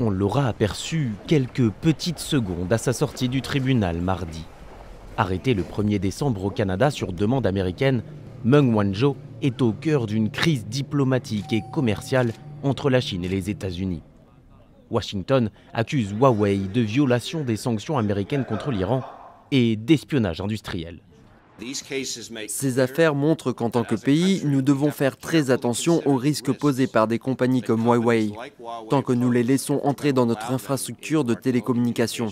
On l'aura aperçu quelques petites secondes à sa sortie du tribunal mardi. Arrêté le 1er décembre au Canada sur demande américaine, Meng Wanzhou est au cœur d'une crise diplomatique et commerciale entre la Chine et les États-Unis. Washington accuse Huawei de violation des sanctions américaines contre l'Iran et d'espionnage industriel. Ces affaires montrent qu'en tant que pays, nous devons faire très attention aux risques posés par des compagnies comme Huawei, tant que nous les laissons entrer dans notre infrastructure de télécommunications.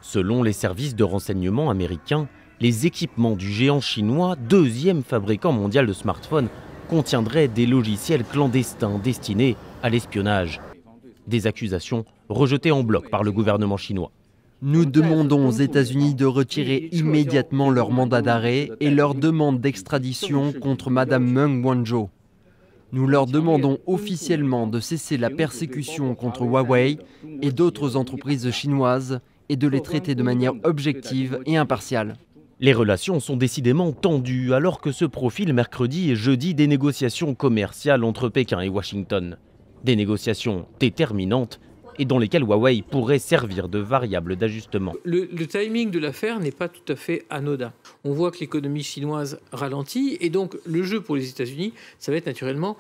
Selon les services de renseignement américains, les équipements du géant chinois, deuxième fabricant mondial de smartphones, contiendraient des logiciels clandestins destinés à l'espionnage. Des accusations rejetées en bloc par le gouvernement chinois. Nous demandons aux États-Unis de retirer immédiatement leur mandat d'arrêt et leur demande d'extradition contre Mme Meng Wanzhou. Nous leur demandons officiellement de cesser la persécution contre Huawei et d'autres entreprises chinoises et de les traiter de manière objective et impartiale. Les relations sont décidément tendues alors que se profilent mercredi et jeudi des négociations commerciales entre Pékin et Washington. Des négociations déterminantes et dans lesquelles Huawei pourrait servir de variable d'ajustement. Le timing de l'affaire n'est pas tout à fait anodin. On voit que l'économie chinoise ralentit et donc le jeu pour les États-Unis, ça va être naturellement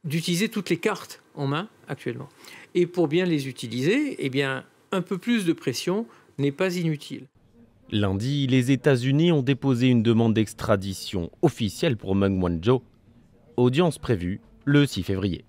d'utiliser toutes les cartes en main actuellement. Et pour bien les utiliser, eh bien, un peu plus de pression n'est pas inutile. Lundi, les États-Unis ont déposé une demande d'extradition officielle pour Meng Wanzhou. Audience prévue le 6 février.